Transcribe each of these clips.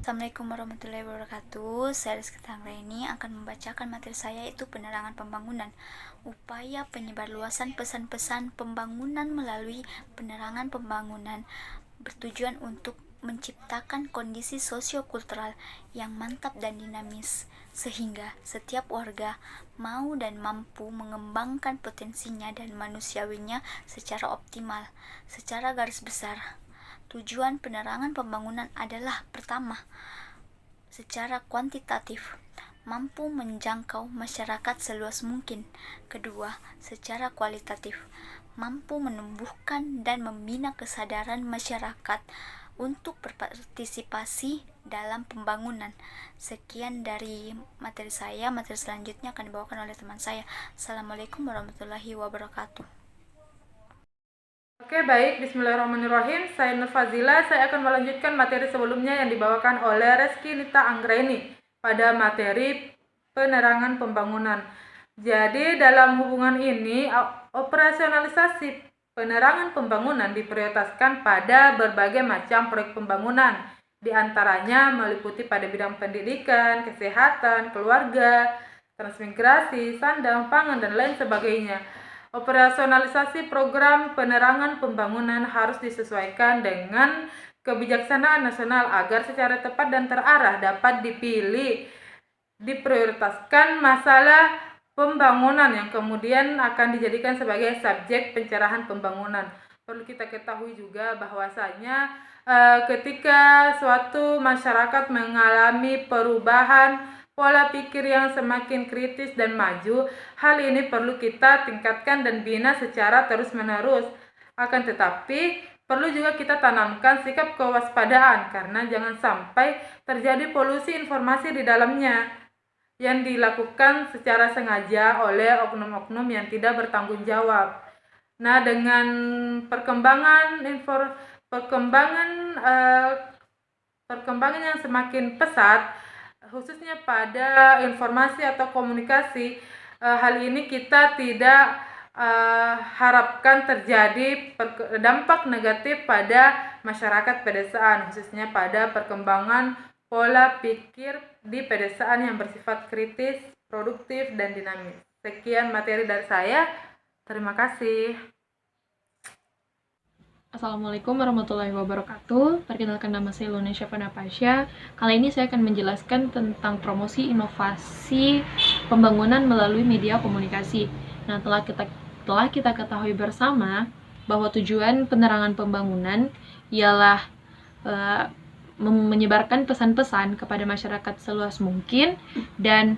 Assalamualaikum warahmatullahi wabarakatuh. Saya Rizky Tanggraini akan membacakan materi saya, yaitu penerangan pembangunan. Upaya penyebarluasan pesan-pesan pembangunan melalui penerangan pembangunan bertujuan untuk menciptakan kondisi sosiokultural yang mantap dan dinamis, sehingga setiap warga mau dan mampu mengembangkan potensinya dan manusiawinya secara optimal. Secara garis besar, tujuan penerangan pembangunan adalah: pertama, secara kuantitatif, mampu menjangkau masyarakat seluas mungkin. Kedua, secara kualitatif, mampu menumbuhkan dan membina kesadaran masyarakat untuk berpartisipasi dalam pembangunan. Sekian dari materi saya. Materi selanjutnya akan dibawakan oleh teman saya. Assalamualaikum warahmatullahi wabarakatuh. Oke, baik. Bismillahirrahmanirrahim. Saya Nur Fazila. Saya akan melanjutkan materi sebelumnya yang dibawakan oleh Reski Nita Anggraini pada materi penerangan pembangunan. Jadi, dalam hubungan ini, operasionalisasi penerangan pembangunan diprioritaskan pada berbagai macam proyek pembangunan. Di antaranya meliputi pada bidang pendidikan, kesehatan, keluarga, transmigrasi, sandang, pangan, dan lain sebagainya. Operasionalisasi program penerangan pembangunan harus disesuaikan dengan kebijaksanaan nasional agar secara tepat dan terarah dapat dipilih, diprioritaskan masalah pembangunan yang kemudian akan dijadikan sebagai subjek pencerahan pembangunan. Perlu kita ketahui juga bahwasanya ketika suatu masyarakat mengalami perubahan pola pikir yang semakin kritis dan maju, hal ini perlu kita tingkatkan dan bina secara terus-menerus. Akan tetapi, perlu juga kita tanamkan sikap kewaspadaan karena jangan sampai terjadi polusi informasi di dalamnya yang dilakukan secara sengaja oleh oknum-oknum yang tidak bertanggung jawab. Nah, dengan perkembangan yang semakin pesat, khususnya pada informasi atau komunikasi, hal ini kita tidak harapkan terjadi dampak negatif pada masyarakat pedesaan, khususnya pada perkembangan pola pikir di pedesaan yang bersifat kritis, produktif, dan dinamis. Sekian materi dari saya. Terima kasih. Assalamualaikum warahmatullahi wabarakatuh. Perkenalkan, nama saya Luna Syafana Pasha. Kali ini saya akan menjelaskan tentang promosi inovasi pembangunan melalui media komunikasi. Nah, telah kita ketahui bersama bahwa tujuan penerangan pembangunan ialah menyebarkan pesan-pesan kepada masyarakat seluas mungkin dan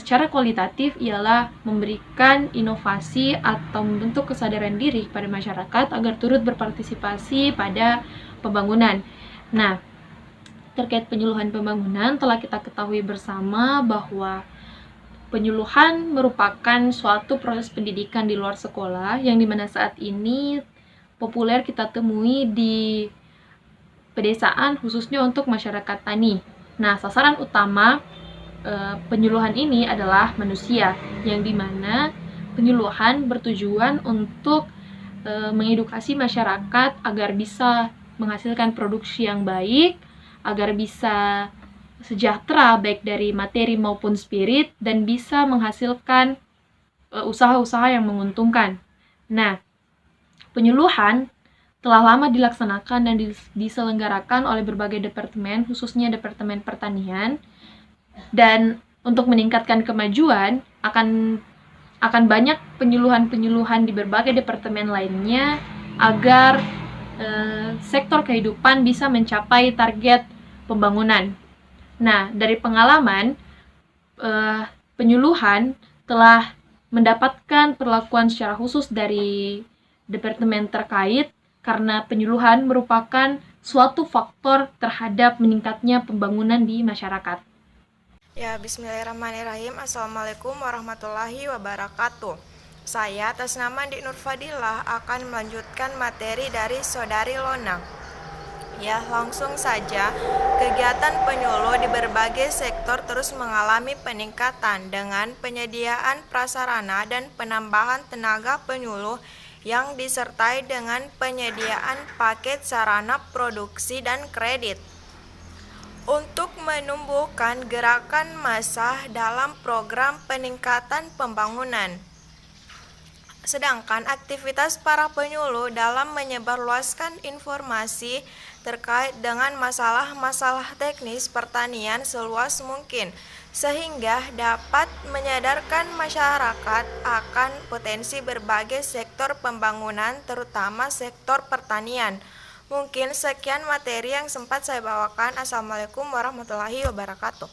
secara kualitatif ialah memberikan inovasi atau membentuk kesadaran diri kepada masyarakat agar turut berpartisipasi pada pembangunan. Nah, terkait penyuluhan pembangunan, telah kita ketahui bersama bahwa penyuluhan merupakan suatu proses pendidikan di luar sekolah yang dimana saat ini populer kita temui di pedesaan, khususnya untuk masyarakat tani. Nah, sasaran utama penyuluhan ini adalah manusia, yang dimana penyuluhan bertujuan untuk mengedukasi masyarakat agar bisa menghasilkan produksi yang baik, agar bisa sejahtera baik dari materi maupun spirit, dan bisa menghasilkan usaha-usaha yang menguntungkan. Nah, penyuluhan telah lama dilaksanakan dan diselenggarakan oleh berbagai departemen, khususnya Departemen Pertanian. Dan untuk meningkatkan kemajuan, akan banyak penyuluhan-penyuluhan di berbagai departemen lainnya agar sektor kehidupan bisa mencapai target pembangunan. Nah, dari pengalaman, penyuluhan telah mendapatkan perlakuan secara khusus dari departemen terkait karena penyuluhan merupakan suatu faktor terhadap meningkatnya pembangunan di masyarakat. Ya, bismillahirrahmanirrahim. Assalamualaikum warahmatullahi wabarakatuh. Saya atas nama Dik Nur Fadilah akan melanjutkan materi dari Saudari Lona. Ya, langsung saja. Kegiatan penyuluh di berbagai sektor terus mengalami peningkatan dengan penyediaan prasarana dan penambahan tenaga penyuluh yang disertai dengan penyediaan paket sarana produksi dan kredit. untuk menumbuhkan gerakan massa dalam program peningkatan pembangunan. Sedangkan aktivitas para penyuluh dalam menyebarluaskan informasi terkait dengan masalah-masalah teknis pertanian seluas mungkin, sehingga dapat menyadarkan masyarakat akan potensi berbagai sektor pembangunan, terutama sektor pertanian. Mungkin sekian materi yang sempat saya bawakan. Assalamualaikum warahmatullahi wabarakatuh.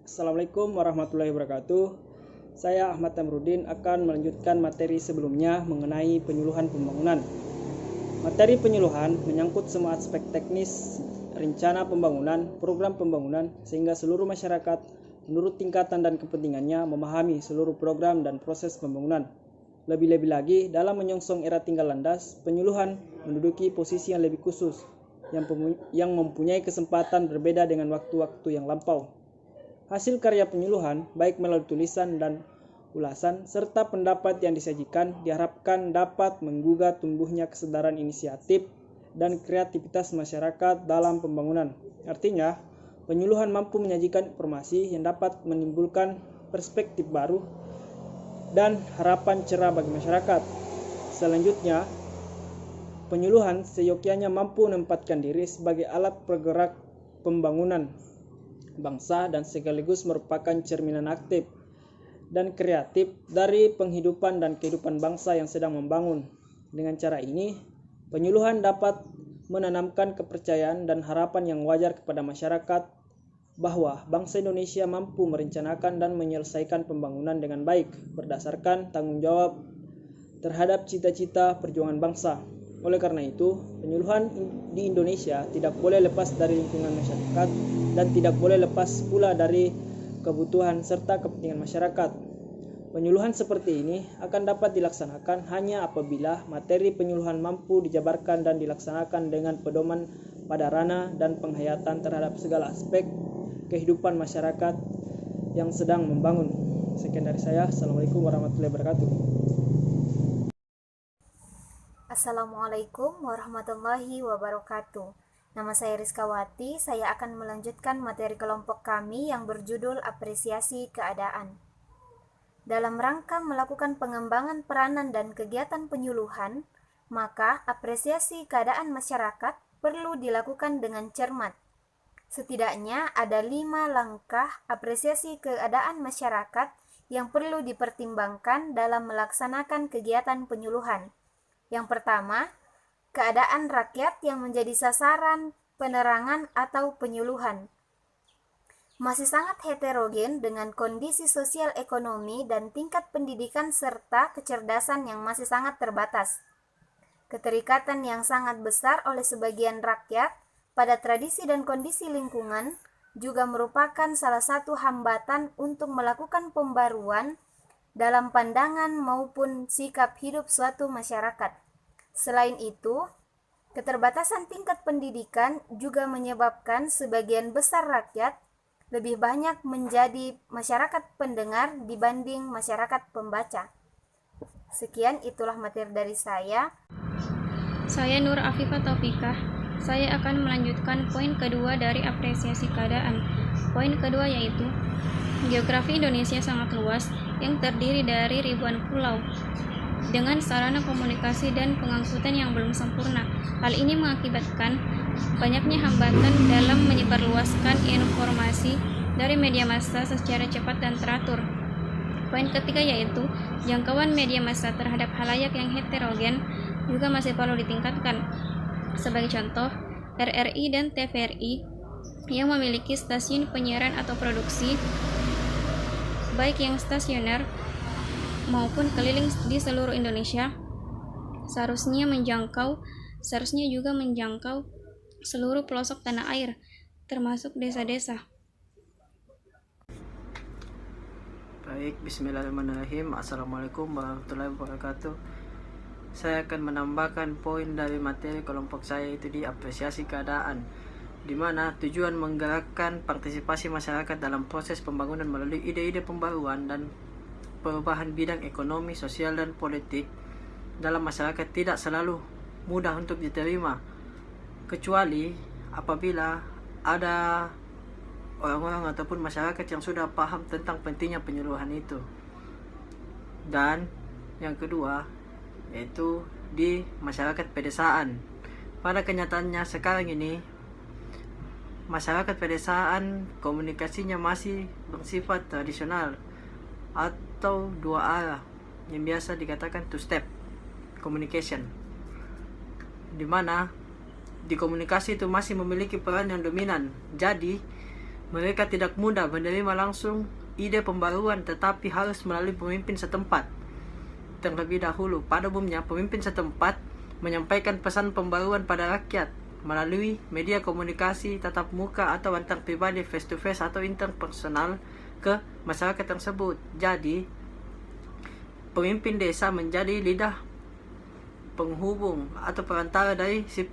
Assalamualaikum warahmatullahi wabarakatuh. Saya Ahmad Tamrudin akan melanjutkan materi sebelumnya mengenai penyuluhan pembangunan. Materi penyuluhan menyangkut semua aspek teknis rencana pembangunan, program pembangunan, sehingga seluruh masyarakat menurut tingkatan dan kepentingannya memahami seluruh program dan proses pembangunan. Lebih-lebih lagi, dalam menyongsong era tinggal landas, penyuluhan menduduki posisi yang lebih khusus, yang mempunyai kesempatan berbeda dengan waktu-waktu yang lampau. Hasil karya penyuluhan, baik melalui tulisan dan ulasan, serta pendapat yang disajikan, diharapkan dapat menggugah tumbuhnya kesadaran inisiatif dan kreativitas masyarakat dalam pembangunan. Artinya, penyuluhan mampu menyajikan informasi yang dapat menimbulkan perspektif baru dan harapan cerah bagi masyarakat. Selanjutnya, penyuluhan seyogyanya mampu menempatkan diri sebagai alat penggerak pembangunan bangsa dan sekaligus merupakan cerminan aktif dan kreatif dari penghidupan dan kehidupan bangsa yang sedang membangun. Dengan cara ini, penyuluhan dapat menanamkan kepercayaan dan harapan yang wajar kepada masyarakat bahwa bangsa Indonesia mampu merencanakan dan menyelesaikan pembangunan dengan baik berdasarkan tanggung jawab terhadap cita-cita perjuangan bangsa. Oleh karena itu, penyuluhan di Indonesia tidak boleh lepas dari lingkungan masyarakat dan tidak boleh lepas pula dari kebutuhan serta kepentingan masyarakat. Penyuluhan seperti ini akan dapat dilaksanakan hanya apabila materi penyuluhan mampu dijabarkan dan dilaksanakan dengan pedoman pada ranah dan penghayatan terhadap segala aspek kehidupan masyarakat yang sedang membangun. Sekian dari saya. Assalamualaikum warahmatullahi wabarakatuh. Assalamualaikum warahmatullahi wabarakatuh. Nama saya Rizkawati, saya akan melanjutkan materi kelompok kami yang berjudul Apresiasi Keadaan. Dalam rangka melakukan pengembangan peranan dan kegiatan penyuluhan, maka apresiasi keadaan masyarakat perlu dilakukan dengan cermat. Setidaknya ada 5 langkah apresiasi keadaan masyarakat yang perlu dipertimbangkan dalam melaksanakan kegiatan penyuluhan. Yang pertama, keadaan rakyat yang menjadi sasaran penerangan atau penyuluhan masih sangat heterogen dengan kondisi sosial ekonomi dan tingkat pendidikan serta kecerdasan yang masih sangat terbatas. Keterikatan yang sangat besar oleh sebagian rakyat pada tradisi dan kondisi lingkungan juga merupakan salah satu hambatan untuk melakukan pembaruan dalam pandangan maupun sikap hidup suatu masyarakat. Selain itu, keterbatasan tingkat pendidikan juga menyebabkan sebagian besar rakyat lebih banyak menjadi masyarakat pendengar dibanding masyarakat pembaca. Sekian, itulah materi dari saya. Saya Nur Afifah Taufikah. Saya akan melanjutkan poin kedua dari apresiasi keadaan. Poin kedua yaitu geografi Indonesia sangat luas yang terdiri dari ribuan pulau dengan sarana komunikasi dan pengangkutan yang belum sempurna. Hal ini mengakibatkan banyaknya hambatan dalam menyebarluaskan informasi dari media massa secara cepat dan teratur. Poin ketiga yaitu jangkauan media massa terhadap halayak yang heterogen juga masih perlu ditingkatkan. Sebagai contoh, RRI dan TVRI yang memiliki stasiun penyiaran atau produksi baik yang stasioner maupun keliling di seluruh Indonesia seharusnya juga menjangkau seluruh pelosok tanah air, termasuk desa-desa. Baik, bismillahirrahmanirrahim. Assalamualaikum warahmatullahi wabarakatuh. Saya akan menambahkan poin dari materi kelompok saya, itu di apresiasi keadaan, di mana tujuan menggerakkan partisipasi masyarakat dalam proses pembangunan melalui ide-ide pembaruan dan perubahan bidang ekonomi, sosial, dan politik dalam masyarakat tidak selalu mudah untuk diterima, kecuali apabila ada orang-orang ataupun masyarakat yang sudah paham tentang pentingnya penyuluhan itu. Dan yang kedua yaitu di masyarakat pedesaan. Pada kenyataannya sekarang ini masyarakat pedesaan komunikasinya masih bersifat tradisional atau dua arah yang biasa dikatakan two step communication, di mana di komunikasi itu masih memiliki peran yang dominan. Jadi mereka tidak mudah menerima langsung ide pembaruan, tetapi harus melalui pemimpin setempat. Terlebih dahulu, pada umumnya pemimpin setempat menyampaikan pesan pembaruan pada rakyat melalui media komunikasi tatap muka atau antar pribadi, face to face atau interpersonal ke masyarakat tersebut. Jadi pemimpin desa menjadi lidah penghubung atau perantara dari si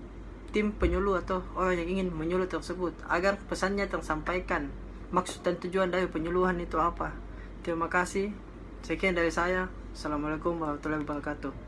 tim penyuluh atau orang yang ingin menyuluh tersebut agar pesannya tersampaikan. Maksud dan tujuan dari penyuluhan itu apa? Terima kasih. Sekian dari saya. Assalamualaikum warahmatullahi wabarakatuh.